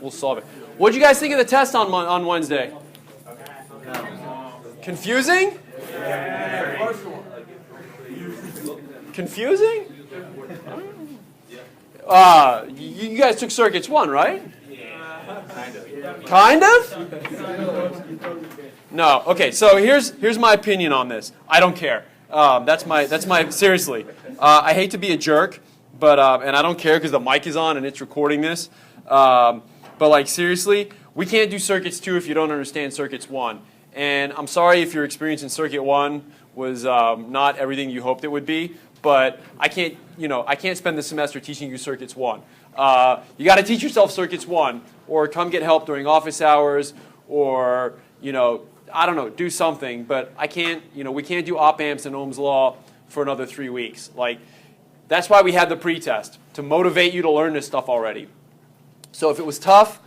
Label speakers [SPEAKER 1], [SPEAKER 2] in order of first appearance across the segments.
[SPEAKER 1] we'll solve it. What did you guys think of the test on Wednesday? Confusing? Confusing? You guys took Circuits 1, right? Kind of? No. Okay. So here's my opinion on this. I don't care. That's my seriously. I hate to be a jerk, but and I don't care because the mic is on and it's recording this. But like seriously, we can't do Circuits 2 if you don't understand Circuits 1. And I'm sorry if your experience in Circuit 1 was not everything you hoped it would be. But I can't spend the semester teaching you Circuits 1. You got to teach yourself Circuits 1, or come get help during office hours, or I don't know, do something. But I can't, we can't do op amps and Ohm's law for another 3 weeks. Like, that's why we had the pretest, to motivate you to learn this stuff already. So if it was tough,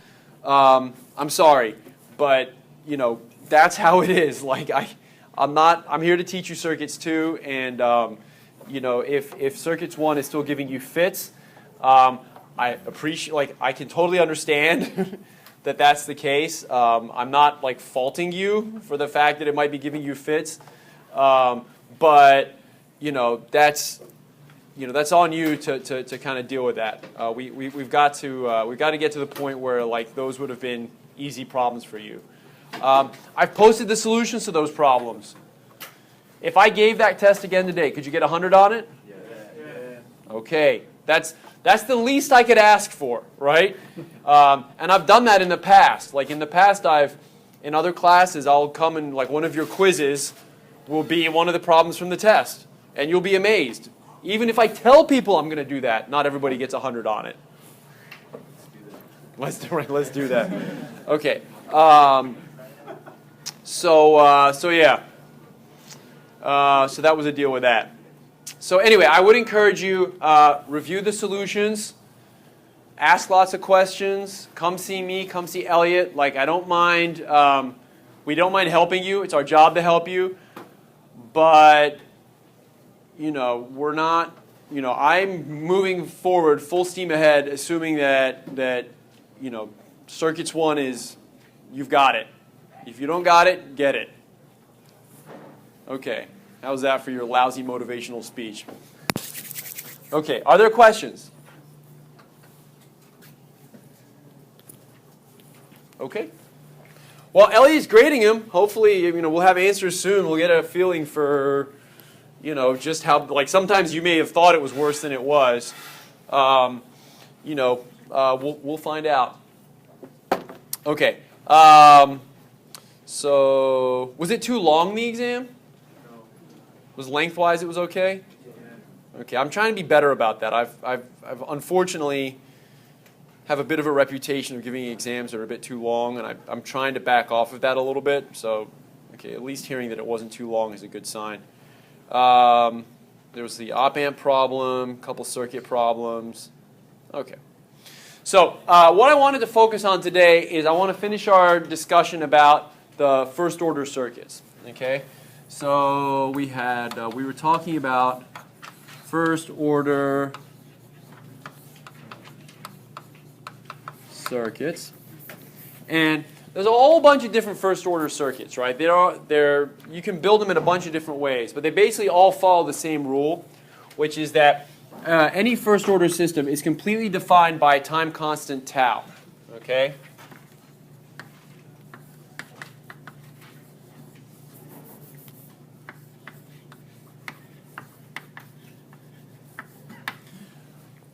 [SPEAKER 1] I'm sorry, but that's how it is. Like I'm here to teach you Circuits 2, and if Circuits 1 is still giving you fits, I appreciate, I can totally understand that that's the case. I'm not faulting you for the fact that it might be giving you fits, but that's on you to kind of deal with that. We've got to get to the point where those would have been easy problems for you. I've posted the solutions to those problems. If I gave that test again today, could you get 100 on it? Yeah. Okay, that's the least I could ask for, right? And I've done that in the past. In the past, in other classes, I'll come and one of your quizzes will be one of the problems from the test, and you'll be amazed. Even if I tell people I'm going to do that, not everybody gets 100 on it. Let's do that. Okay. So yeah. So that was a deal with that. So anyway, I would encourage you, review the solutions, ask lots of questions, come see me, come see Elliot. I don't mind, we don't mind helping you. It's our job to help you. But, we're not, I'm moving forward full steam ahead, assuming that Circuits 1 is, you've got it. If you don't got it, get it. Okay, how's that for your lousy motivational speech? Okay, are there questions? Okay. Well, Ellie's grading him. Hopefully, we'll have answers soon. We'll get a feeling for, just how, sometimes you may have thought it was worse than it was. We'll find out. Okay. So, was it too long, the exam? Was lengthwise it was okay? Yeah. Okay, I'm trying to be better about that. I've unfortunately have a bit of a reputation of giving exams that are a bit too long, and I'm trying to back off of that a little bit. So, okay, at least hearing that it wasn't too long is a good sign. There was the op amp problem, a couple circuit problems. Okay. So, what I wanted to focus on today is I want to finish our discussion about the first order circuits. Okay. So we were talking about first order circuits, and there's a whole bunch of different first order circuits, right? You can build them in a bunch of different ways, but they basically all follow the same rule, which is that any first order system is completely defined by a time constant tau. Okay.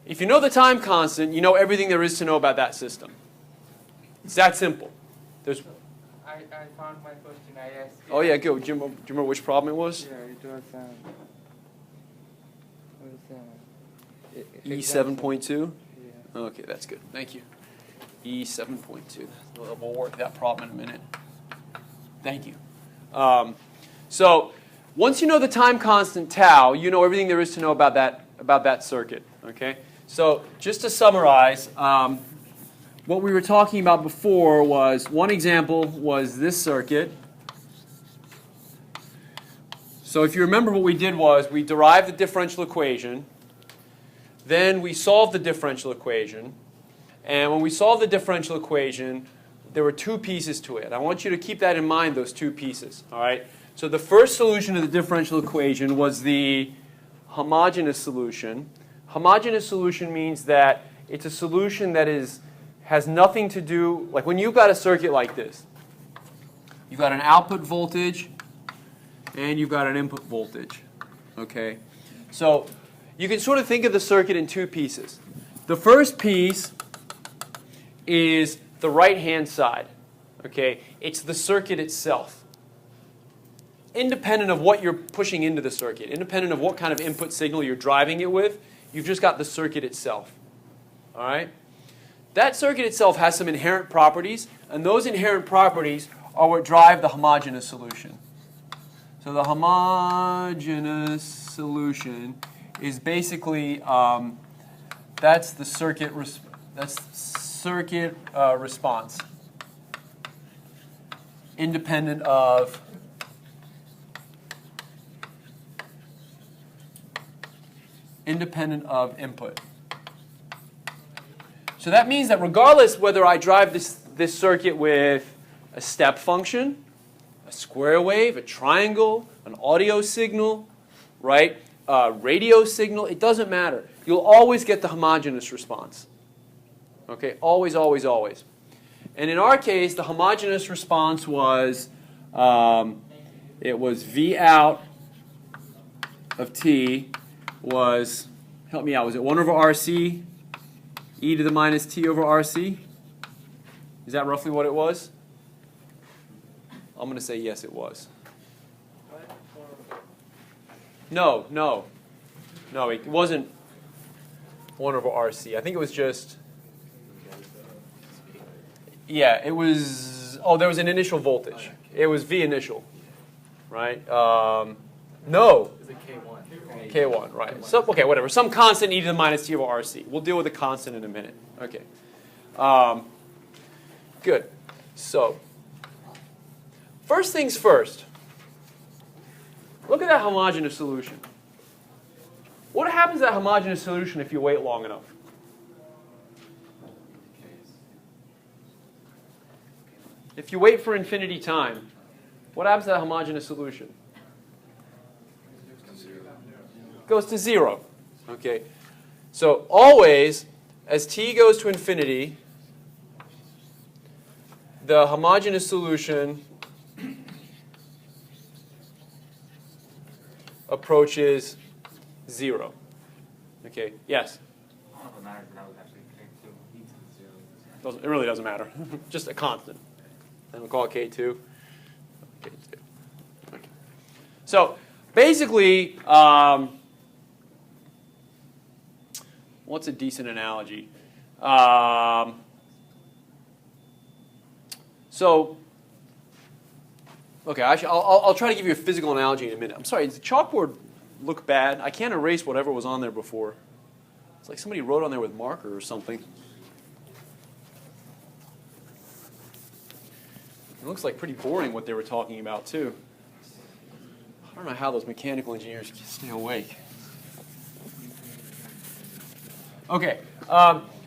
[SPEAKER 1] If you know the time constant, you know everything there is to know about that system. It's that simple.
[SPEAKER 2] I found my question. I asked.
[SPEAKER 1] Oh yeah, go. Do you remember which problem it was?
[SPEAKER 2] Yeah, it was.
[SPEAKER 1] E7.2?
[SPEAKER 2] Yeah.
[SPEAKER 1] Okay, that's good. Thank you. E7.2. We'll work that problem in a minute. Thank you. So once you know the time constant tau, you know everything there is to know about that circuit. Okay. So just to summarize, what we were talking about before was, one example was this circuit. So if you remember, what we did was we derived the differential equation, then we solved the differential equation, And when we solved the differential equation, there were two pieces to it. I want you to keep that in mind, those two pieces. All right? So the first solution of the differential equation was the homogeneous solution. Homogeneous solution means that it's a solution that has nothing to do, like when you've got a circuit like this, you've got an output voltage and you've got an input voltage. Okay? So you can sort of think of the circuit in two pieces. The first piece is the right-hand side. Okay? It's the circuit itself. Independent of what you're pushing into the circuit, independent of what kind of input signal you're driving it with, you've just got the circuit itself. All right? That circuit itself has some inherent properties, and those inherent properties are what drive the homogeneous solution. So the homogeneous solution is basically that's the circuit response, independent of input. So that means that regardless whether I drive this circuit with a step function, a square wave, a triangle, an audio signal, right, a radio signal, it doesn't matter. You'll always get the homogeneous response. Okay, always, always, always. And in our case, the homogeneous response was, it was V out of t was, help me out, was it 1 over RC, e to the minus t over RC? Is that roughly what it was? I'm going to say yes, it was. No, it wasn't 1 over RC. I think it was just, yeah, it was, oh, there was an initial voltage. It was V initial, right? No.
[SPEAKER 3] Is it K1?
[SPEAKER 1] K1, right. So, okay, whatever. Some constant e to the minus t over RC. We'll deal with the constant in a minute. Okay. Good. So, first things first. Look at that homogeneous solution. What happens to that homogeneous solution if you wait long enough? If you wait for infinity time, what happens to that homogeneous solution? Goes to 0. Okay. So always, as t goes to infinity, the homogeneous solution approaches 0. Okay. Yes. It really doesn't matter. Just a constant. And we'll call it K2. K2. Okay. So basically, what's a decent analogy? Okay, I'll try to give you a physical analogy in a minute. I'm sorry, does the chalkboard look bad? I can't erase whatever was on there before. It's like somebody wrote on there with marker or something. It looks like pretty boring what they were talking about, too. I don't know how those mechanical engineers can stay awake. Okay,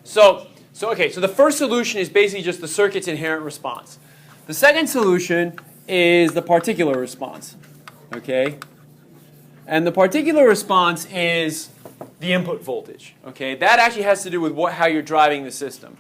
[SPEAKER 1] so the first solution is basically just the circuit's inherent response. The second solution is the particular response, okay? And the particular response is the input voltage, okay? That actually has to do with how you're driving the system,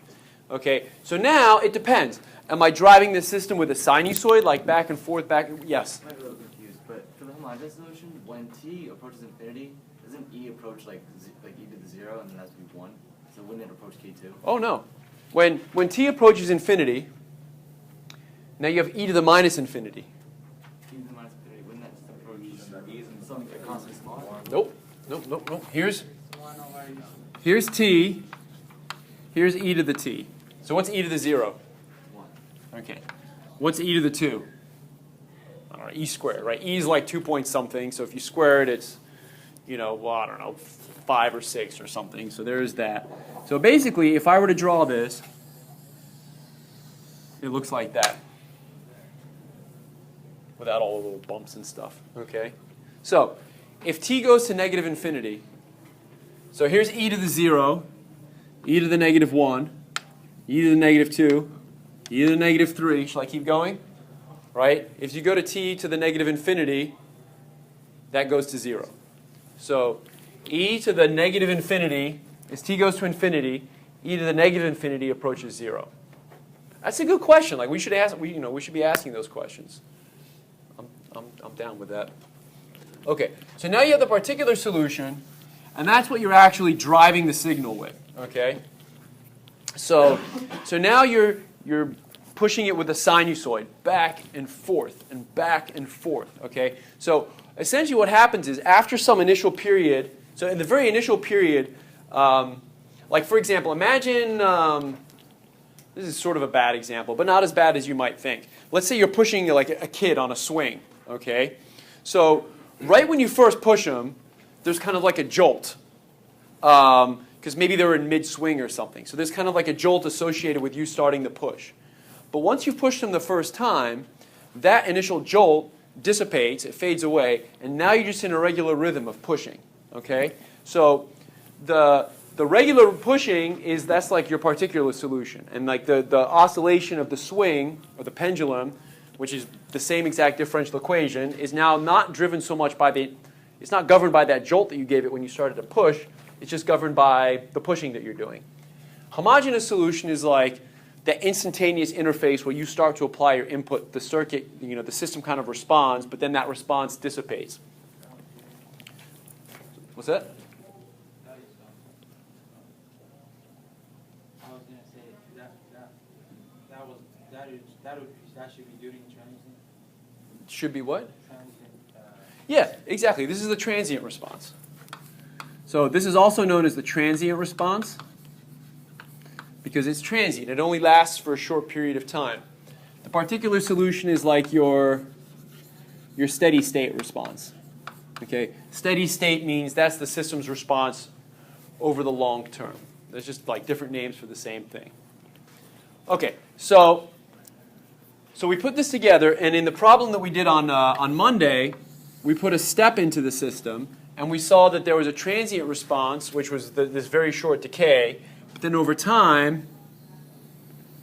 [SPEAKER 1] okay? So now it depends. Am I driving the system with a sinusoid, like back and forth, back? Yes?
[SPEAKER 3] I'm a little confused, but for the homogeneous solution, when t approaches infinity, doesn't e approach like e to the 0 and then that's 1? So wouldn't it approach K2?
[SPEAKER 1] Oh, no. When t approaches infinity, now you have e to the minus infinity.
[SPEAKER 3] E to the minus infinity, wouldn't that just approach e and something a constant small?
[SPEAKER 1] Nope. Here's t. Here's e to the t. So what's e to the 0?
[SPEAKER 3] 1.
[SPEAKER 1] Okay. What's e to the 2? I don't know, e squared, right? E is like 2 point something. So if you square it, it's, I don't know, 5 or 6 or something. So there's that. So basically, if I were to draw this, it looks like that, without all the little bumps and stuff. Okay. So if t goes to negative infinity, so here's e to the 0, e to the negative 1, e to the negative 2, e to the negative 3. Shall I keep going? Right? If you go to t to the negative infinity, that goes to 0. So e to the negative infinity, as t goes to infinity, e to the negative infinity approaches 0. That's a good question. Like we should be asking those questions. I'm down with that. Okay, so now you have the particular solution, and that's what you're actually driving the signal with. Okay, so now you're pushing it with a sinusoid back and forth and back and forth. Okay, so essentially what happens is after some initial period. So in the very initial period, like for example, imagine. This is sort of a bad example, but not as bad as you might think. Let's say you're pushing like a kid on a swing, okay? So right when you first push them, there's kind of like a jolt, because maybe they're in mid-swing or something. So there's kind of like a jolt associated with you starting the push. But once you've pushed them the first time, that initial jolt dissipates, it fades away, and now you're just in a regular rhythm of pushing, okay? So the regular pushing that's like your particular solution. And like the oscillation of the swing, or the pendulum, which is the same exact differential equation, is now not driven so much by it's not governed by that jolt that you gave it when you started to push. It's just governed by the pushing that you're doing. Homogeneous solution is like the instantaneous interface where you start to apply your input, the circuit, the system kind of responds, but then that response dissipates. What's that?
[SPEAKER 2] That should be during transient.
[SPEAKER 1] Should be what?
[SPEAKER 2] Transient.
[SPEAKER 1] Yeah, exactly. This is the transient response. So this is also known as the transient response because it's transient. It only lasts for a short period of time. The particular solution is like your steady state response. Okay, steady state means that's the system's response over the long term. There's just like different names for the same thing. Okay, so we put this together, and in the problem that we did on Monday, we put a step into the system, and we saw that there was a transient response, which was this very short decay. But then over time,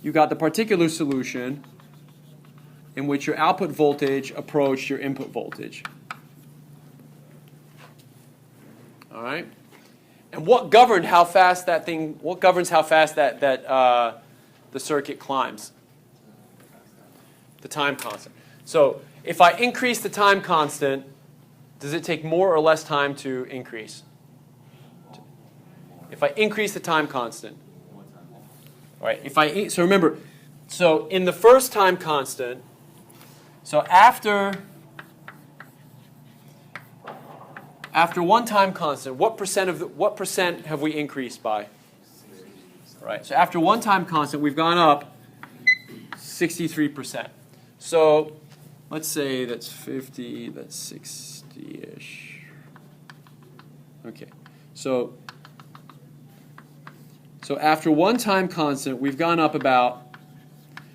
[SPEAKER 1] you got the particular solution in which your output voltage approached your input voltage. All right? And what governs how fast that the circuit climbs? The time constant. So if I increase the time constant, does it take more or less time to increase? If I increase the time constant. All right, so remember, so in the first time constant, so after one time constant, what percent have we increased by? All right, so after one time constant, we've gone up 63%. So let's say that's 50, that's 60-ish. Okay, so after one time constant, we've gone up about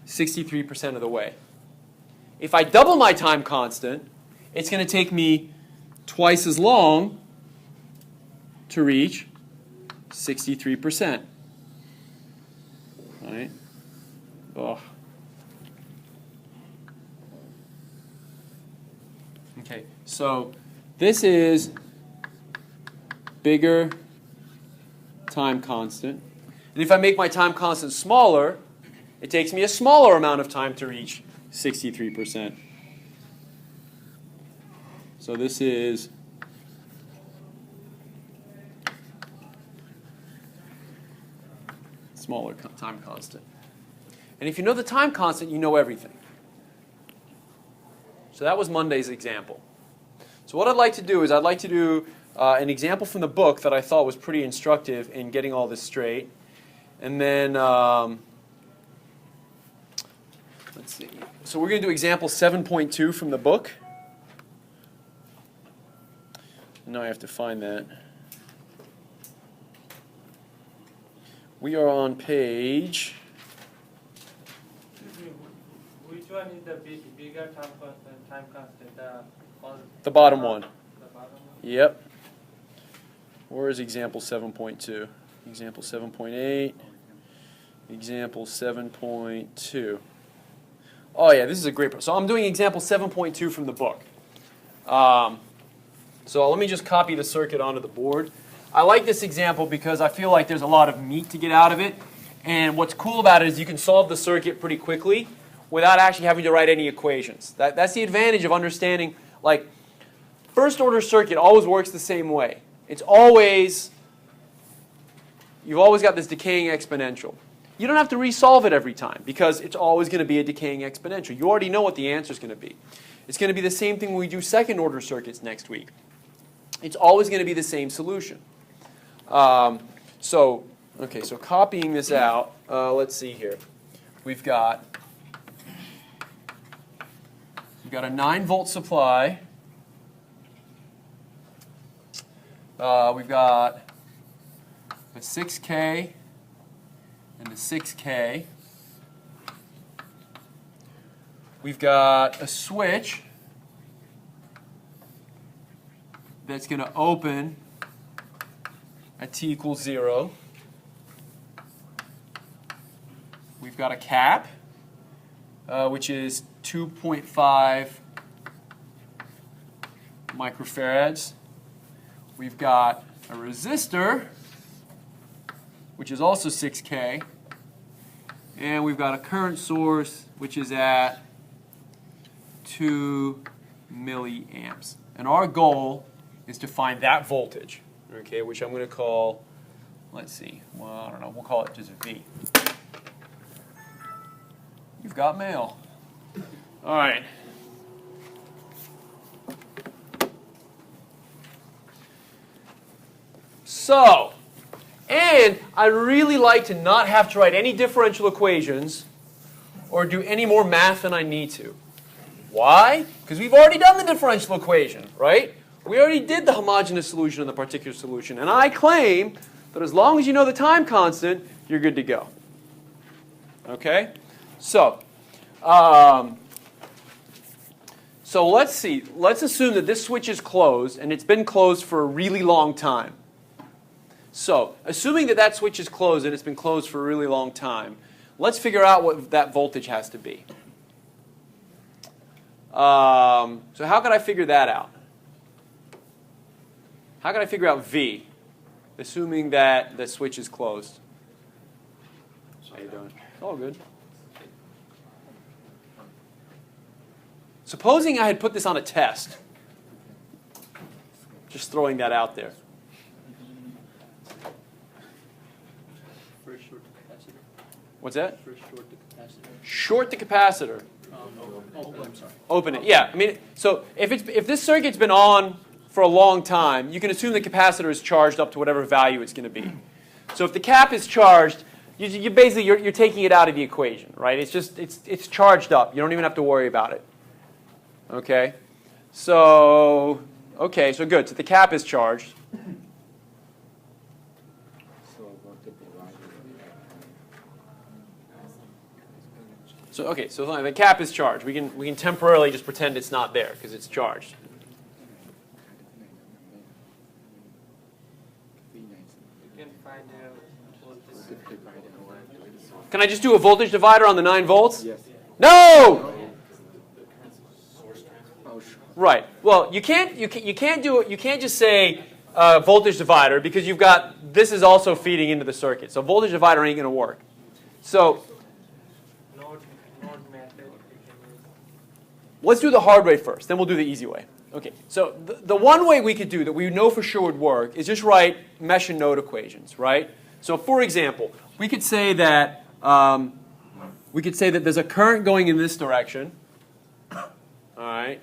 [SPEAKER 1] 63% of the way. If I double my time constant, it's going to take me twice as long to reach 63%. All right? Oh. Okay, so this is bigger time constant. And if I make my time constant smaller, it takes me a smaller amount of time to reach 63%. So this is smaller time constant. And if you know the time constant, you know everything. So that was Monday's example. So what I'd like to do is I'd like to do an example from the book that I thought was pretty instructive in getting all this straight. And then, let's see. So we're going to do example 7.2 from the book. Now I have to find that. We are on page...
[SPEAKER 2] Which one is the bigger time constant?
[SPEAKER 1] The bottom one.
[SPEAKER 2] The bottom one?
[SPEAKER 1] Yep. Where is example 7.2? Example 7.8. Example 7.2. Oh yeah, this is a great problem. So I'm doing example 7.2 from the book. So let me just copy the circuit onto the board. I like this example because I feel like there's a lot of meat to get out of it. And what's cool about it is you can solve the circuit pretty quickly without actually having to write any equations. That's the advantage of understanding, like, first order circuit always works the same way. It's always, you've always got this decaying exponential. You don't have to resolve it every time because it's always going to be a decaying exponential. You already know what the answer is going to be. It's going to be the same thing when we do second order circuits next week. It's always going to be the same solution. So copying this out, let's see here. We've got a 9-volt supply. We've got a 6K and a 6K. We've got a switch that's going to open at t equals 0. We've got a cap, which is 2.5 microfarads. We've got a resistor, which is also 6K. And we've got a current source, which is at 2 milliamps. And our goal is to find that voltage, okay, which I'm going to call, let's see, well, I don't know, we'll call it just V. You've got mail. All right. So, and I really like to not have to write any differential equations or do any more math than I need to. Why? Because we've already done the differential equation, right? We already did the homogeneous solution and the particular solution. And I claim that as long as you know the time constant, you're good to go. Okay? So let's see. Let's assume that this switch is closed, and it's been closed for a really long time. So, assuming that that switch is closed and it's been closed for a really long time, let's figure out what that voltage has to be. So how could I figure that out? How can I figure out V, assuming that the switch is closed? How you doing? It's all good. Supposing I had put this on a test. Just throwing that out there.
[SPEAKER 4] First short the capacitor.
[SPEAKER 1] What's that?
[SPEAKER 4] First short the capacitor.
[SPEAKER 1] Short the capacitor.
[SPEAKER 4] I'm sorry.
[SPEAKER 1] Open it. Yeah. I mean, so if this circuit's been on for a long time, you can assume the capacitor is charged up to whatever value it's going to be. So if the cap is charged, you basically you're taking it out of the equation, right? It's just it's charged up. You don't even have to worry about it. Okay. So good. So the cap is charged. So the cap is charged. We can temporarily just pretend it's not there because it's charged.
[SPEAKER 2] You can find voltage.
[SPEAKER 1] Can I just do a voltage divider on the 9 volts?
[SPEAKER 3] Yes.
[SPEAKER 1] No. Right. Well, you can't do it. You can't just say voltage divider because you've got this is also feeding into the circuit. So voltage divider ain't going to work. So
[SPEAKER 2] Node method you can use.
[SPEAKER 1] let's do the hard way first. Then we'll do the easy way. Okay. So the one way we could do that we know for sure would work is just write mesh and node equations, right? So for example, we could say that there's a current going in this direction. All right.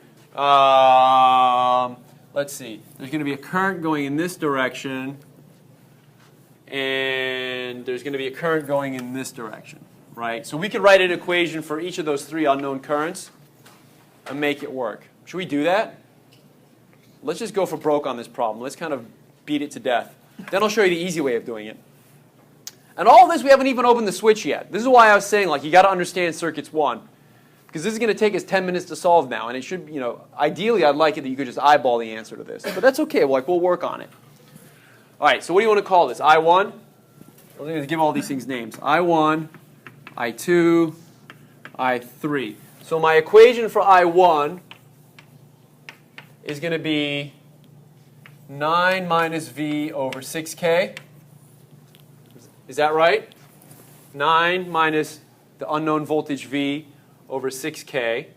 [SPEAKER 1] Let's see. There's going to be a current going in this direction, and there's going to be a current going in this direction, right? So we could write an equation for each of those 3 unknown currents and make it work. Should we do that? Let's just go for broke on this problem. Let's kind of beat it to death. Then I'll show you the easy way of doing it. And all this, we haven't even opened the switch yet. This is why I was saying, like, you got to understand circuits 1. Because this is going to take us 10 minutes to solve now, and it should, ideally I'd like it that you could just eyeball the answer to this. But that's okay, we'll work on it. All right, so what do you want to call this? I1? I'm going to give all these things names. I1, I2, I3. So my equation for I1 is going to be 9 minus V over 6K. Is that right? 9 minus the unknown voltage V over 6K.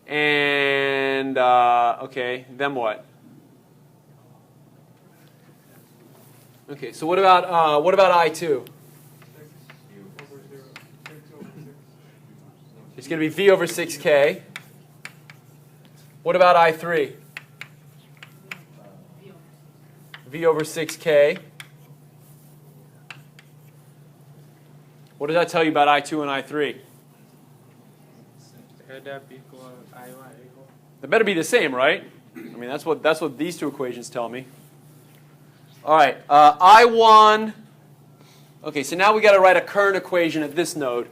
[SPEAKER 1] And, okay, then what? Okay, so what about I2? It's going to be V over 6K. What about I3? V over 6K. What does that tell you about I2 and I3? They better be the same, right? I mean, that's what these two equations tell me. All right, I1. Okay, so now we got to write a current equation at this node.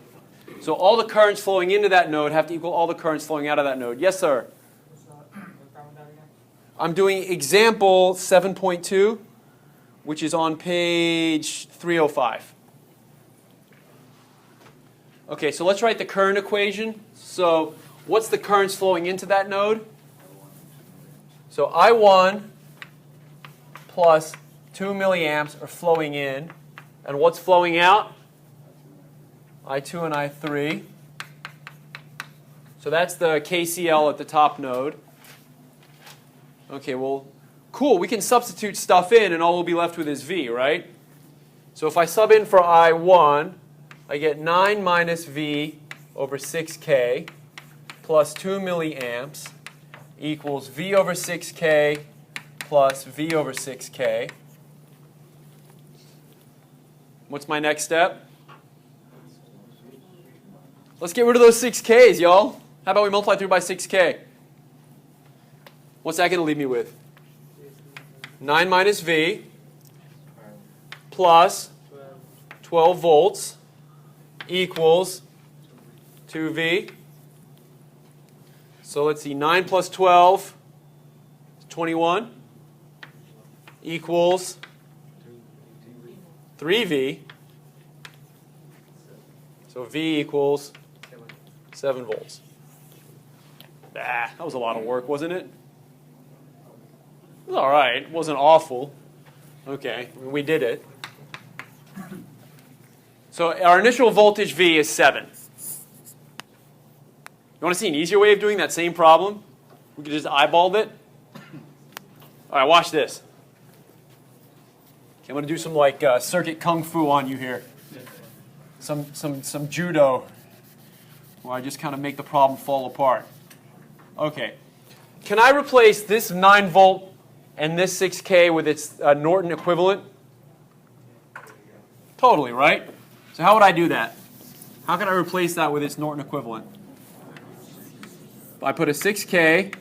[SPEAKER 1] So all the currents flowing into that node have to equal all the currents flowing out of that node. Yes, sir? I'm doing example 7.2, which is on page 305. Okay, so let's write the current equation. So what's the currents flowing into that node? So I1 plus 2 milliamps are flowing in. And what's flowing out? I2 and I3. So that's the KCL at the top node. Okay, well, cool. We can substitute stuff in, and all we'll be left with is V, right? So if I sub in for I1, I get 9 minus V over 6K plus 2 milliamps equals V over 6K plus V over 6K. What's my next step? Let's get rid of those 6Ks, y'all. How about we multiply through by 6K? What's that going to leave me with? 9 minus V plus 12 volts equals 2V. So let's see, 9 plus 12 is 21 equals 3V. So V equals 7 volts. That was a lot of work, wasn't it? It was all right. It wasn't awful. Okay, we did it. So our initial voltage V is 7. You want to see an easier way of doing that same problem? We could just eyeball it. All right, watch this. Okay, I'm going to do some like circuit kung fu on you here. Some judo, where I just kind of make the problem fall apart. Okay. Can I replace this 9 volt and this 6K with its Norton equivalent? Totally, right? So how would I do that? How can I replace that with its Norton equivalent? If I put a 6K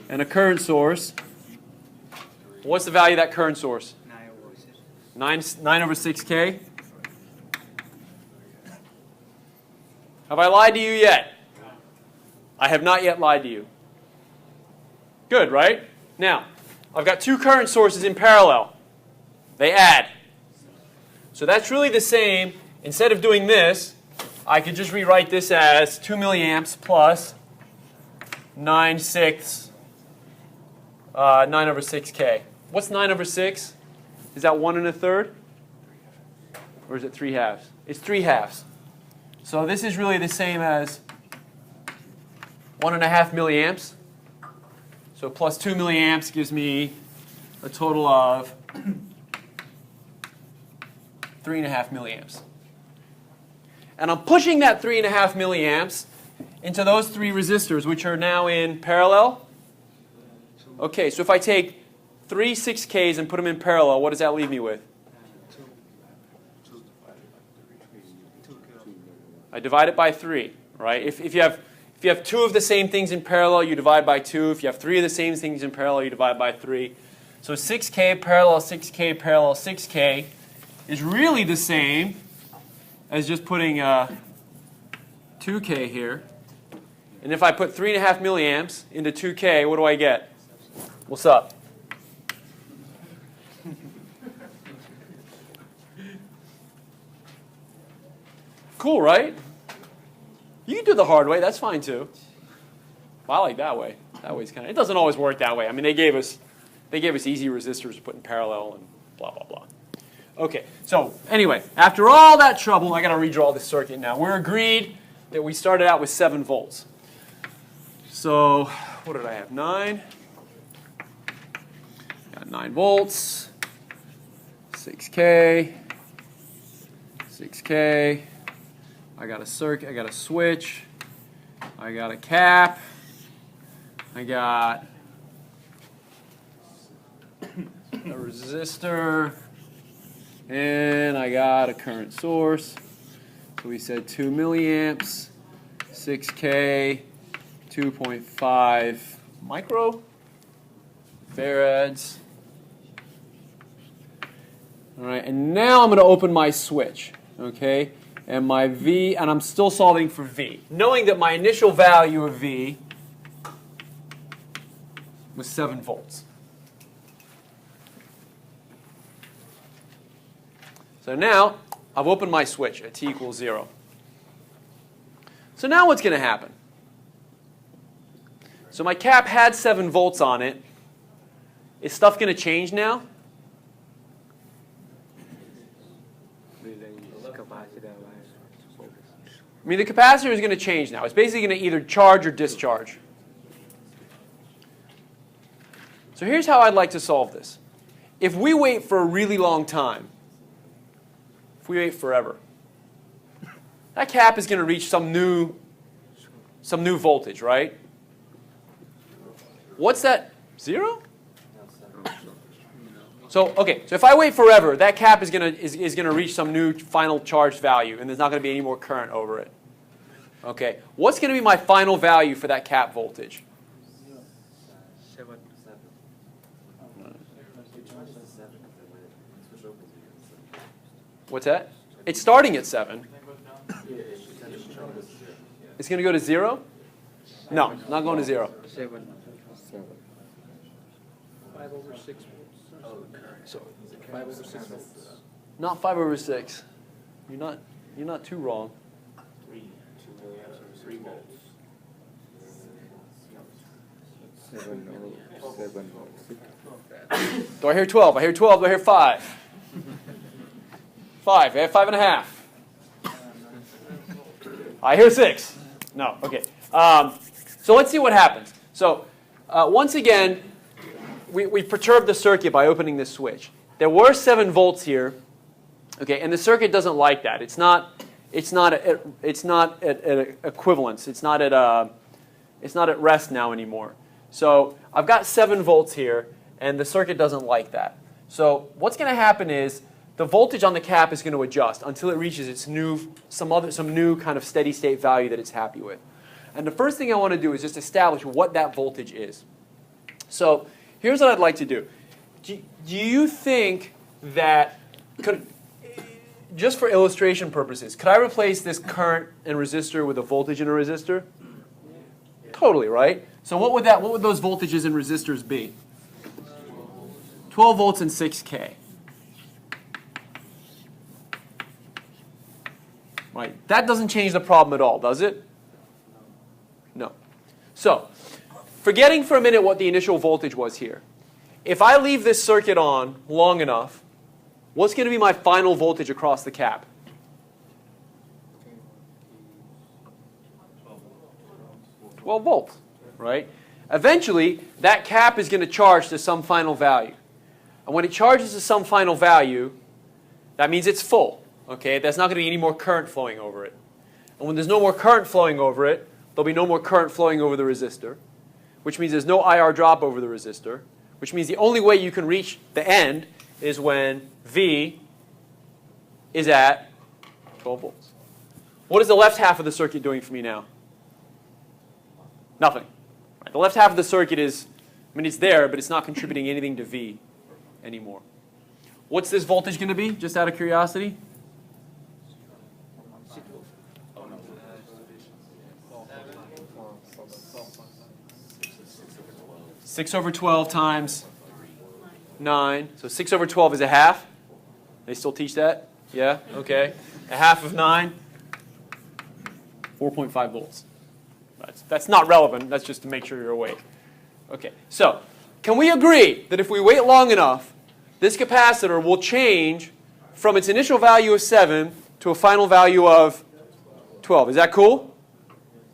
[SPEAKER 1] and a current source, what's the value of that current source? 9 over 6K? Have I lied to you yet? I have not yet lied to you. Good, right? Now, I've got two current sources in parallel. They add. So that's really the same. Instead of doing this, I could just rewrite this as 2 milliamps plus 9 over 6K. What's 9 over 6? Is that 1 1/3? Or is it 3 halves? It's 3 halves. So this is really the same as 1.5 milliamps. So plus 2 milliamps gives me a total of 3.5 milliamps. And I'm pushing that 3.5 milliamps into those 3 resistors, which are now in parallel. Okay, so if I take 3 6Ks and put them in parallel, what does that leave me with? I divide it by 3, right? If you have 2 of the same things in parallel, you divide by 2. If you have 3 of the same things in parallel, you divide by 3. So 6K parallel 6K parallel 6K is really the same as just putting 2K here. And if I put 3.5 milliamps into 2K, what do I get? What's up? Cool, right? You can do it the hard way. That's fine too. I like that way. That way's kind of. It doesn't always work that way. I mean, they gave us easy resistors to put in parallel and blah blah blah. Okay. So anyway, after all that trouble, I got to redraw this circuit now. We're agreed that we started out with 7 volts. So what did I have? 9. Got 9 volts. 6K. 6K. I got a circuit. I got a switch. I got a cap. I got a resistor. And I got a current source. So we said 2 milliamps, 6K, 2.5 micro farads. All right, and now I'm going to open my switch, okay? And my V, and I'm still solving for V, knowing that my initial value of V was 7 volts. So now I've opened my switch at t equals 0. So now what's going to happen? So my cap had 7 volts on it. Is stuff going to change now? I mean, the capacitor is going to change now. It's basically going to either charge or discharge. So here's how I'd like to solve this. If we wait for a really long time, if we wait forever, that cap is going to reach some new voltage, right? What's that? 0? So if I wait forever, that cap is going to reach some new final charge value, and there's not going to be any more current over it. Okay, what's going to be my final value for that cap voltage?
[SPEAKER 2] 7.
[SPEAKER 1] What's that? It's starting at 7. It's going to go to 0? No, not going to 0.
[SPEAKER 2] 7.
[SPEAKER 4] 5 over 6 volts.
[SPEAKER 1] So
[SPEAKER 4] 5 over 6 volts.
[SPEAKER 1] not 5 over 6. You're not too wrong.
[SPEAKER 4] 3 volts.
[SPEAKER 2] 7 volts.
[SPEAKER 1] Do I hear 12? I hear 12. Do I hear 5? 5. I have 5.5. I hear 6. No. Okay. So let's see what happens. So once again, we perturbed the circuit by opening this switch. There were 7 volts here. Okay, and the circuit doesn't like that. It's not at equivalence. It's not at rest now anymore. So I've got 7 volts here, and the circuit doesn't like that. So what's going to happen is the voltage on the cap is going to adjust until it reaches its some new kind of steady state value that it's happy with. And the first thing I want to do is just establish what that voltage is. So here's what I'd like to do. Do you think that just for illustration purposes, could I replace this current and resistor with a voltage and a resistor? Totally, right? So what would those voltages and resistors be? 12 volts and 6K. Right. That doesn't change the problem at all, does it? No. So, forgetting for a minute what the initial voltage was here. If I leave this circuit on long enough, what's going to be my final voltage across the cap? 12 volts, right? Eventually, that cap is going to charge to some final value. And when it charges to some final value, that means it's full. Okay, there's not going to be any more current flowing over it. And when there's no more current flowing over it, there'll be no more current flowing over the resistor, which means there's no IR drop over the resistor, which means the only way you can reach the end is when V is at 12 volts. What is the left half of the circuit doing for me now? Nothing. Right, the left half of the circuit is, it's there, but it's not contributing anything to V anymore. What's this voltage going to be, just out of curiosity? 6 over 12 times 9. So 6 over 12 is a half. They still teach that? Yeah? Okay. A half of 9. 4.5 volts. That's not relevant. That's just to make sure you're awake. Okay, so can we agree that if we wait long enough, this capacitor will change from its initial value of 7 to a final value of 12? Is that cool?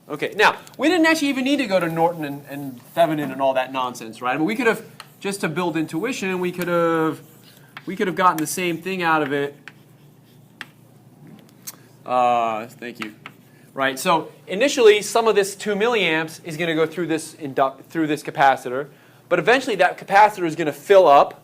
[SPEAKER 1] Okay, now, we didn't actually even need to go to Norton and Thevenin and all that nonsense, right? I mean, we could have, just to build intuition, we could have gotten the same thing out of it. Thank you. Right, so initially, some of this 2 milliamps is going to go through this capacitor, but eventually that capacitor is going to fill up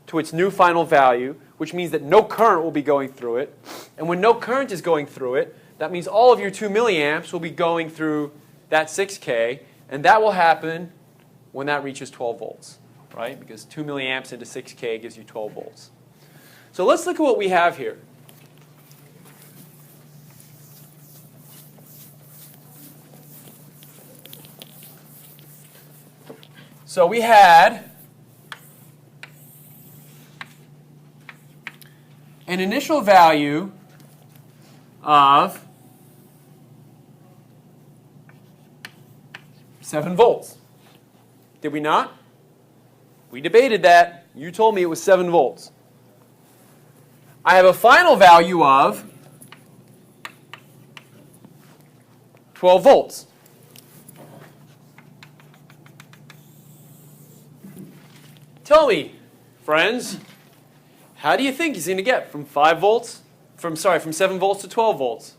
[SPEAKER 1] to its new final value, which means that no current will be going through it. And when no current is going through it, that means all of your 2 milliamps will be going through that 6K, and that will happen when that reaches 12 volts, right? Because 2 milliamps into 6K gives you 12 volts. So let's look at what we have here. So we had an initial value of 7 volts. Did we not? We debated that. You told me it was 7 volts. I have a final value of 12 volts. Tell me, friends, how do you think he's going to get from 7 volts to 12 volts?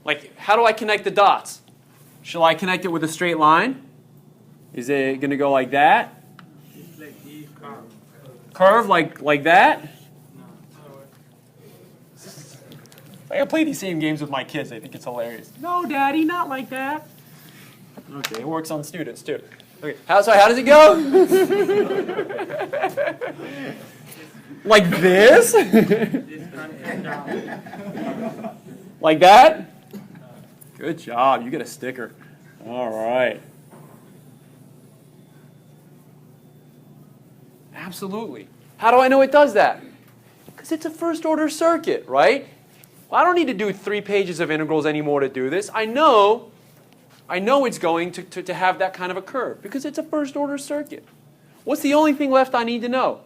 [SPEAKER 1] Like, how do I connect the dots? Shall I connect it with a straight line? Is it going to go like that?
[SPEAKER 2] It's like the curve.
[SPEAKER 1] Curve like that? I play these same games with my kids. I think it's hilarious. No, Daddy, not like that. Okay, it works on students too. Okay, how does it go? Like this? Like that? Good job. You get a sticker. All right. Absolutely. How do I know it does that? Because it's a first order circuit, right? Well, I don't need to do 3 pages of integrals anymore to do this. I know it's going to have that kind of a curve because it's a first order circuit. What's the only thing left I need to know?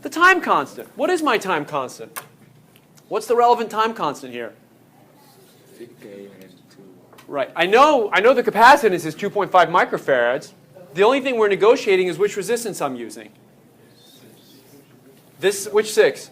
[SPEAKER 1] The time constant. What is my time constant? What's the relevant time constant here? Right. I know the capacitance is 2.5 microfarads. The only thing we're negotiating is which resistance I'm using. Which 6?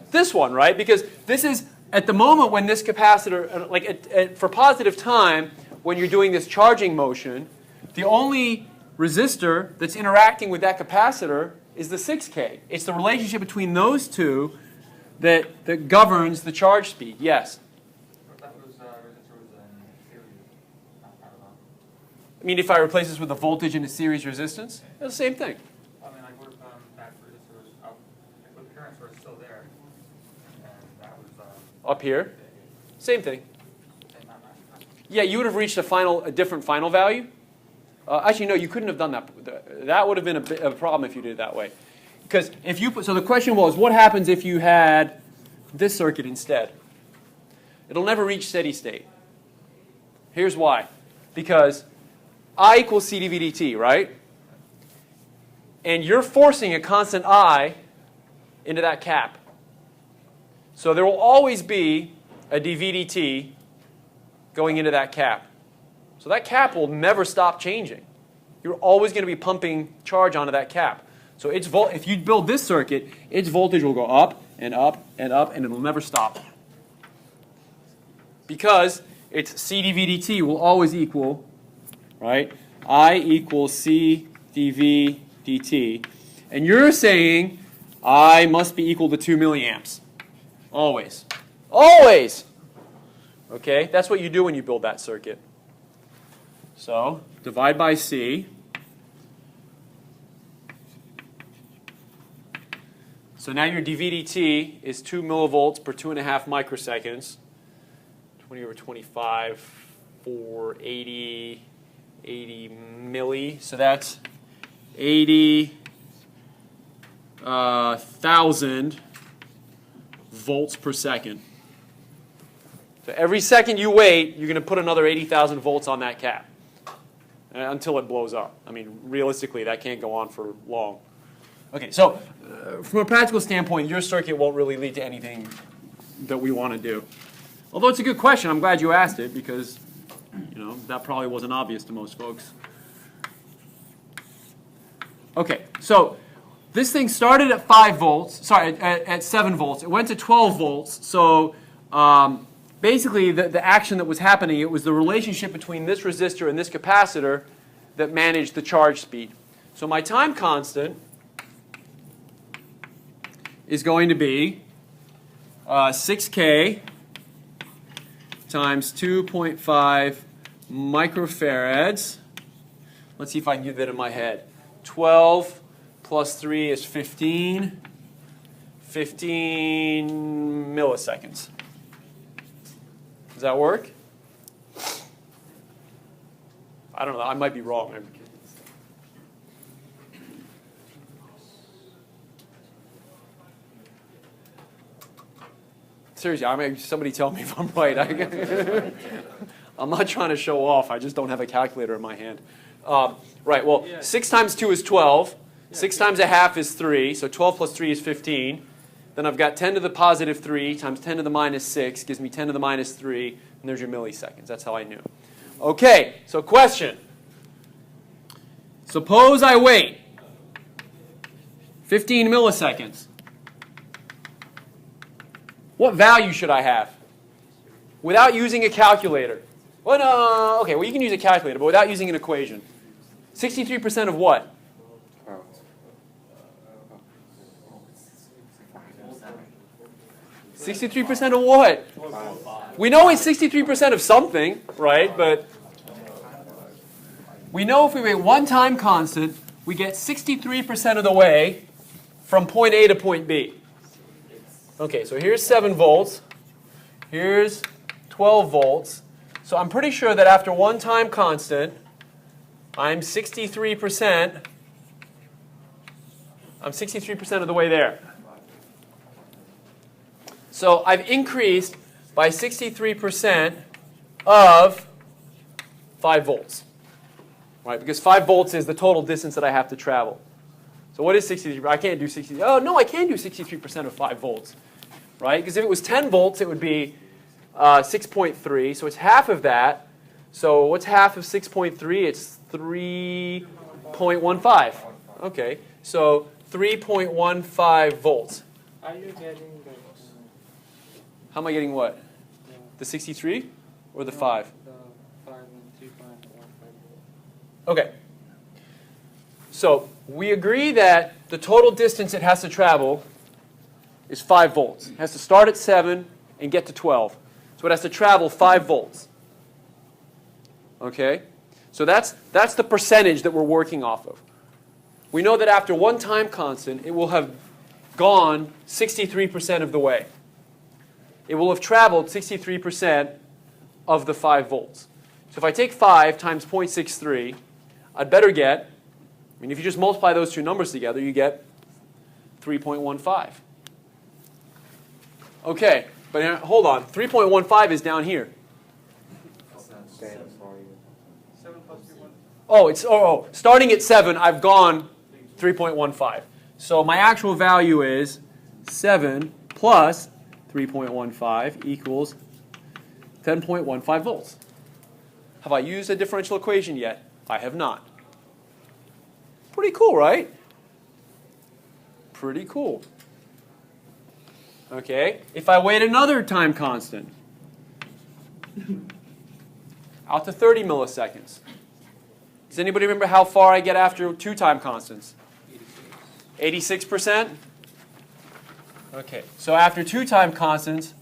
[SPEAKER 1] This one, right? Because this is, at the moment when this capacitor, for positive time, when you're doing this charging motion, the only resistor that's interacting with that capacitor is the 6K. It's the relationship between those two that governs the charge speed. Yes? I mean, if I replace this with a voltage and a series resistance, it's the same thing.
[SPEAKER 2] I mean, like, what if that resistor was up, like, the currents were still there, and that was
[SPEAKER 1] Up here, same thing.
[SPEAKER 2] same amount.
[SPEAKER 1] Yeah, you would have reached a different final value. Actually, no, you couldn't have done that. That would have been a problem if you did it that way. Because if you so the question was, what happens if you had this circuit instead? It'll never reach steady state. Here's why. Because I equals C dV dt, right? And you're forcing a constant I into that cap. So there will always be a dV dt going into that cap. So that cap will never stop changing. You're always going to be pumping charge onto that cap. So if you build this circuit, its voltage will go up and up and up, and it'll never stop. Because its C dV dt will always equal, right, I equals C dV dt. And you're saying I must be equal to 2 milliamps. Always. Always! Okay, that's what you do when you build that circuit. So, divide by C. So now your dV dt is 2 millivolts per 2.5 microseconds. 20 over 25 for 80 milli. So that's 80,000 volts per second. So every second you wait, you're going to put another 80,000 volts on that cap until it blows up. I mean, realistically, that can't go on for long. Okay, so from a practical standpoint, your circuit won't really lead to anything that we want to do. Although it's a good question, I'm glad you asked it because, you know, that probably wasn't obvious to most folks. Okay, so this thing started at 5 volts, sorry, at 7 volts. It went to 12 volts. So basically the action that was happening, it was the relationship between this resistor and this capacitor that managed the charge speed. So my time constant is going to be 6K times 2.5 microfarads. Let's see if I can do that in my head. 12 plus 3 is 15. 15 milliseconds. Does that work? I don't know. I might be wrong. Seriously, I mean, somebody tell me if I'm right. I'm not trying to show off. I just don't have a calculator in my hand. Right, well, 6 times 2 is 12. 6 times a half is 3. So 12 plus 3 is 15. Then I've got 10 to the positive 3 times 10 to the minus 6 gives me 10 to the minus 3. And there's your milliseconds. That's how I knew. Okay, so question. Suppose I wait 15 milliseconds. What value should I have? Without using a calculator. Well, no, okay, well, you can use a calculator, but without using an equation. 63% of what? 63% of what? We know it's 63% of something, right? But we know if we wait one time constant, we get 63% of the way from point A to point B. Okay, so here's 7 volts. Here's 12 volts. So I'm pretty sure that after one time constant, I'm 63% of the way there. So I've increased by 63% of 5 volts. Right? Because 5 volts is the total distance that I have to travel. So what is 63%? I can't do 60. Oh, no, I can do 63% of 5 volts. Right? Because if it was 10 volts, it would be 6.3. So it's half of that. So what's half of 6.3? It's 3.15. Okay. So 3.15 volts.
[SPEAKER 4] Are you getting the
[SPEAKER 1] How am I getting what? The 63 or the 5?
[SPEAKER 4] The 5 and 3.15 volt.
[SPEAKER 1] Okay. So we agree that the total distance it has to travel is 5 volts. It has to start at 7 and get to 12. So it has to travel 5 volts. Okay? So that's the percentage that we're working off of. We know that after one time constant, it will have gone 63% of the way. It will have traveled 63% of the 5 volts. So if I take 5 times 0.63, I'd better get, I mean, if you just multiply those two numbers together, you get 3.15. Okay, but hold on. 3.15 is down here.
[SPEAKER 2] 7 plus 3.15.
[SPEAKER 1] Oh, starting at 7, I've gone 3.15. So my actual value is 7 plus 3.15 equals 10.15 volts. Have I used a differential equation yet? I have not. Pretty cool, right? Pretty cool. Okay, if I wait another time constant, out to 30 milliseconds. Does anybody remember how far I get after 2 time constants? 86%? Okay, so after 2 time constants,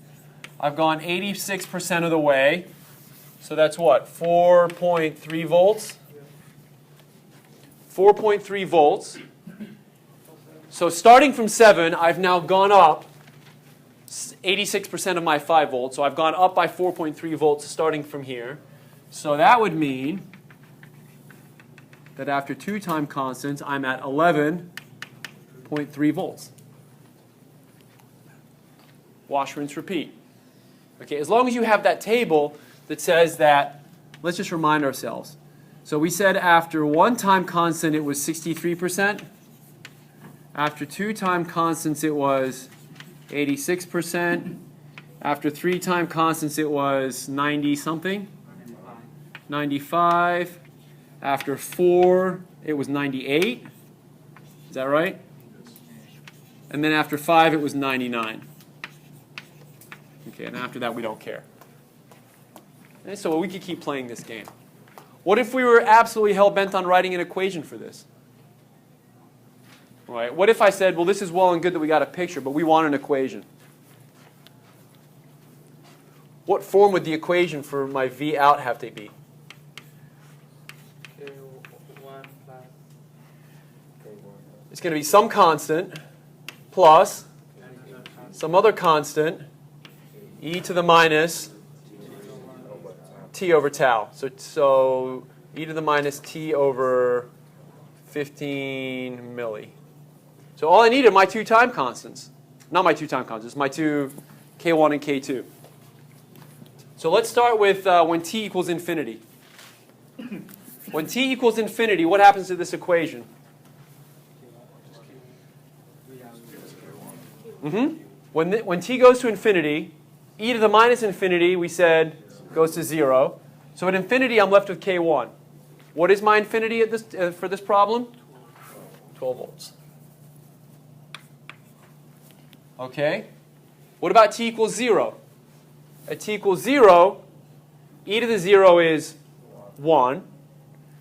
[SPEAKER 1] I've gone 86% of the way. So that's what? 4.3 volts? 4.3 volts. So starting from 7, I've now gone up 86% of my 5 volts. So I've gone up by 4.3 volts starting from here. So that would mean that after 2 time constants, I'm at 11.3 volts. Wash, rinse, repeat. Okay, as long as you have that table that says that, let's just remind ourselves. So we said after one time constant it was 63%. After two time constants it was 86%. After three time constants it was 90 something. 95. After 4 it was 98. Is that right? And then after 5 it was 99. Okay, and after that we don't care. And so we could keep playing this game. What if we were absolutely hell-bent on writing an equation for this? Right? What if I said, well, this is well and good that we got a picture, but we want an equation? What form would the equation for my V out have to be?
[SPEAKER 4] K1 plus
[SPEAKER 1] It's going to be some constant plus some other constant e to the minus t over tau. So e to the minus t over 15 milli. So all I need are my two time constants. Not my two time constants, my two k1 and k2. So let's start with when t equals infinity. When t equals infinity, what happens to this equation? When t goes to infinity, e to the minus infinity, we said, goes to 0. So at infinity, I'm left with k1. What is my infinity at this, for this problem? 12 volts. Okay. What about t equals 0? At t equals 0, e to the 0 is 1.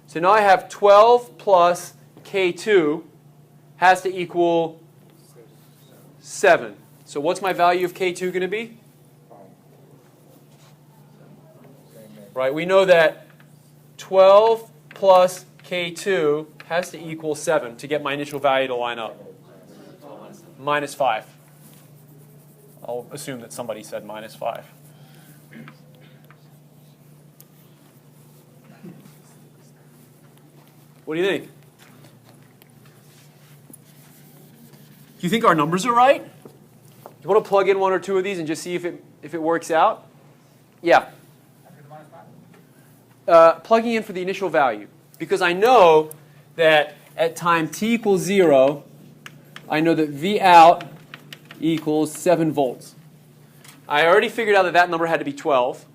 [SPEAKER 1] So now I have 12 plus k2 has to equal 7. So what's my value of k2 going to be? Right, we know that 12 plus k2 has to equal 7 to get my initial value to line up. Minus 5. I'll assume that somebody said minus 5. What do you think? You think our numbers are right? You want to plug in one or two of these and just see if it works out? Yeah. Plugging in for the initial value. Because I know that at time t equals 0, I know that V out equals 7 volts. I already figured out that that number had to be 12.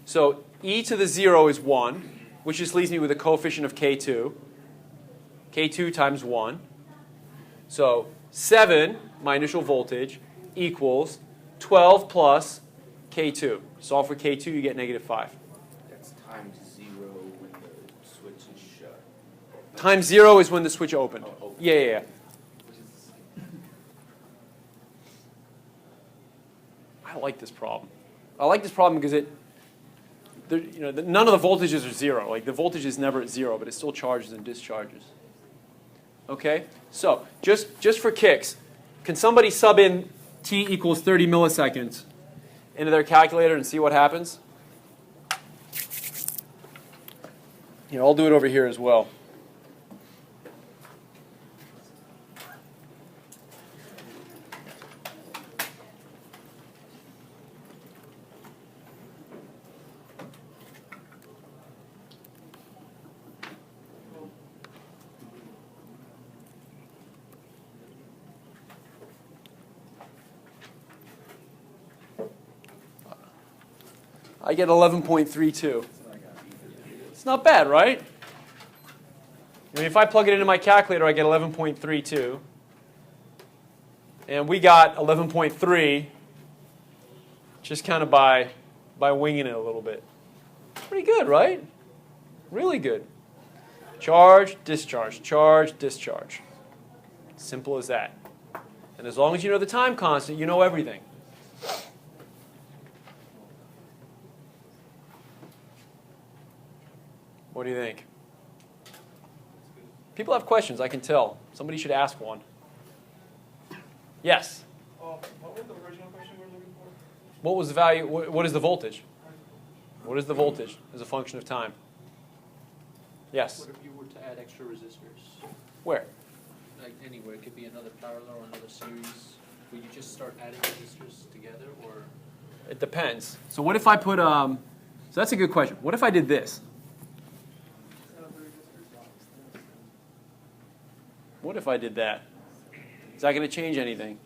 [SPEAKER 1] So e to the 0 is 1, which just leaves me with a coefficient of k2. k2 times 1. So 7, my initial voltage, equals 12 plus k2. Solve for k2, you get negative 5.
[SPEAKER 5] That's times 0 when the switch is shut.
[SPEAKER 1] Times 0 is when the switch opened. Yeah. I like this problem. I like this problem because none of the voltages are 0. Like the voltage is never at 0, but it still charges and discharges. Okay? So, just for kicks, can somebody sub in t equals 30 milliseconds into their calculator and see what happens? Here, I'll do it over here as well. I get 11.32. It's not bad, right? I mean, if I plug it into my calculator, I get 11.32. And we got 11.3 just kind of by winging it a little bit. Pretty good, right? Really good. Charge, discharge, charge, discharge. Simple as that. And as long as you know the time constant, you know everything. What do you think? People have questions, I can tell. Somebody should ask one. Yes?
[SPEAKER 2] What was the original question we were looking for?
[SPEAKER 1] What was the value? What is the voltage? What is the voltage as a function of time? Yes?
[SPEAKER 4] What if you were to add extra resistors?
[SPEAKER 1] Where?
[SPEAKER 4] Like anywhere, it could be another parallel or another series. Will you just start adding resistors together, or
[SPEAKER 1] It depends. So what if I put, so that's a good question. What if I did this? What if I did that? Is that going to change anything?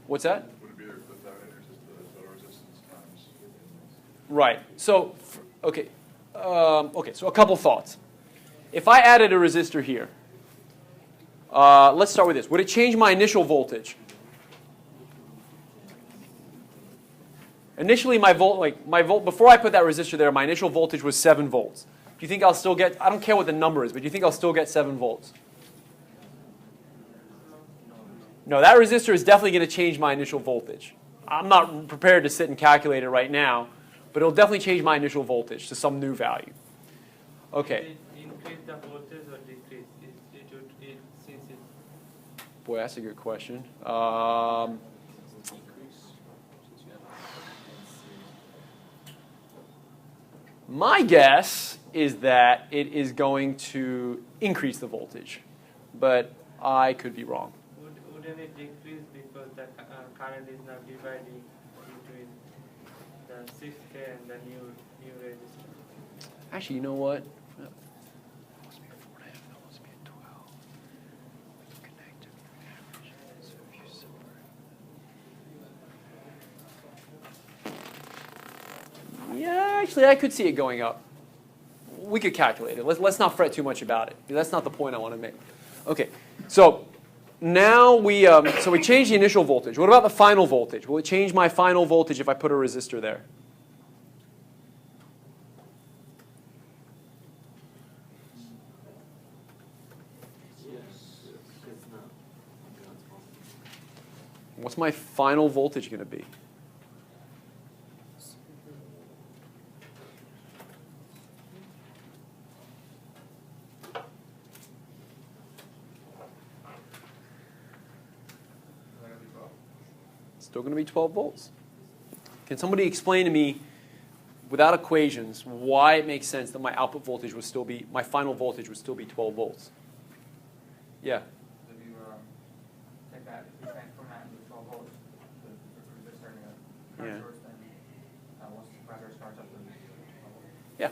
[SPEAKER 1] What's that?
[SPEAKER 6] Would it be the total resistance times?
[SPEAKER 1] Right. So, okay. Okay, so a couple thoughts. If I added a resistor here, let's start with this. Would it change my initial voltage? Initially, my volt, before I put that resistor there, my initial voltage was 7 volts. Do you think I'll still get, I don't care what the number is, but do you think I'll still get 7 volts? No, that resistor is definitely going to change my initial voltage. I'm not prepared to sit and calculate it right now, but it'll definitely change my initial voltage to some new value. Okay.
[SPEAKER 4] Increase the voltage or decrease? Since it
[SPEAKER 1] Boy, that's a good question. My guess is that it is going to increase the voltage, but I could be wrong.
[SPEAKER 4] wouldn't it decrease because the current is now dividing between the 6K and the new resistor?
[SPEAKER 1] Actually, you know what? Yeah, actually, I could see it going up. We could calculate it. Let's not fret too much about it. That's not the point I want to make. Okay, so now we changed the initial voltage. What about the final voltage? Will it change my final voltage if I put a resistor there? What's my final voltage going to be? Still going to be 12 volts. Can somebody explain to me, without equations, why it makes sense that my output voltage would still be, my final voltage would still be 12 volts? Yeah.
[SPEAKER 2] If you take that, if you increment with 12 volts, the resistor and the current source, then once the compressor starts up, then
[SPEAKER 1] Yeah.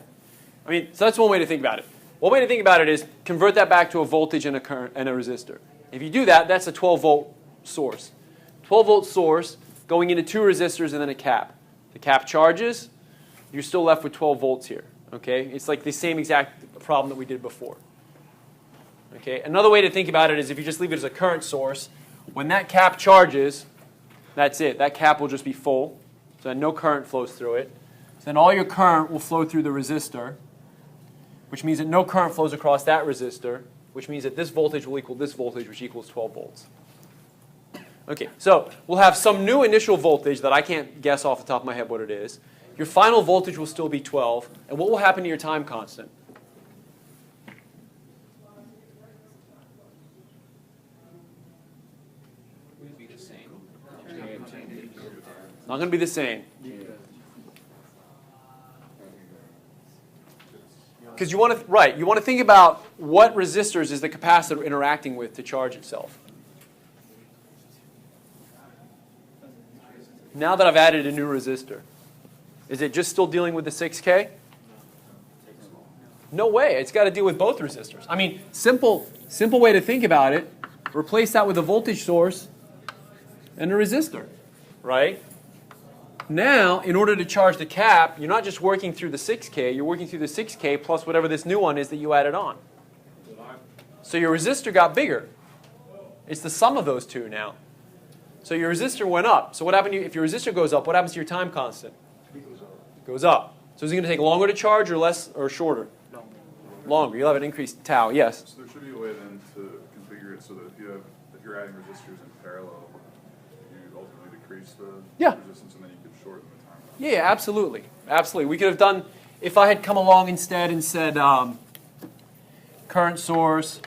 [SPEAKER 1] I mean, so that's one way to think about it. One way to think about it is convert that back to a voltage and a current and a resistor. If you do that, that's a 12-volt source. 12-volt source going into 2 resistors and then a cap. The cap charges, you're still left with 12 volts here. Okay? It's like the same exact problem that we did before. Okay? Another way to think about it is if you just leave it as a current source, when that cap charges, that's it. That cap will just be full, so then no current flows through it. So then all your current will flow through the resistor, which means that no current flows across that resistor, which means that this voltage will equal this voltage, which equals 12 volts. Okay, so we'll have some new initial voltage that I can't guess off the top of my head what it is. Your final voltage will still be 12. And what will happen to your time constant?
[SPEAKER 5] Would it be the same?
[SPEAKER 1] Not going to be the same. Because you want to think about what resistors is the capacitor interacting with to charge itself. Now that I've added a new resistor, is it just still dealing with the 6K? No way. It's got to deal with both resistors. I mean, simple way to think about it, replace that with a voltage source and a resistor, right? Now, in order to charge the cap, you're not just working through the 6K, you're working through the 6K plus whatever this new one is that you added on. So your resistor got bigger. It's the sum of those two now. So your resistor went up. So what happened if your resistor goes up, what happens to your time constant? It goes up. So is it going to take longer to charge or less or shorter? Longer. You'll have an increased tau. Yes?
[SPEAKER 6] So there should be a way then to configure it so that if you're adding resistors in parallel, you ultimately decrease the resistance and then you could shorten the time.
[SPEAKER 1] Yeah, absolutely. Absolutely. We could have done, if I had come along instead and said current source.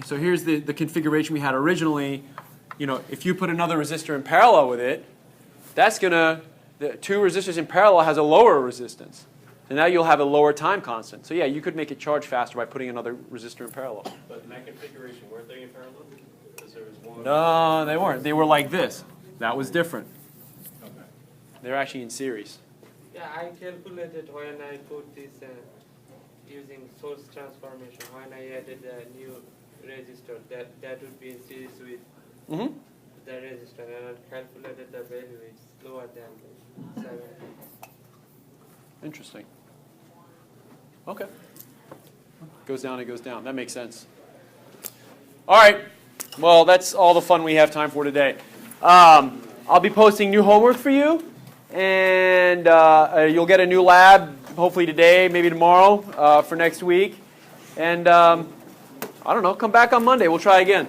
[SPEAKER 1] So here's the configuration we had originally. You know, if you put another resistor in parallel with it, that's going to, the 2 resistors in parallel has a lower resistance. And now you'll have a lower time constant. So yeah, you could make it charge faster by putting another resistor in parallel.
[SPEAKER 7] But in that configuration, weren't they in parallel? Because there was
[SPEAKER 1] No, they weren't. They were like this. That was different. They're actually in series.
[SPEAKER 4] Yeah, I calculated when I put this using source transformation, when I added a new resistor, that would be in series with
[SPEAKER 1] Mm-hmm.
[SPEAKER 4] the resistor, and I calculated the value is lower than 7.
[SPEAKER 1] Interesting. Okay. Goes down, it goes down. That makes sense. All right. Well, that's all the fun we have time for today. I'll be posting new homework for you, and you'll get a new lab hopefully today, maybe tomorrow for next week. And I don't know, come back on Monday. We'll try again.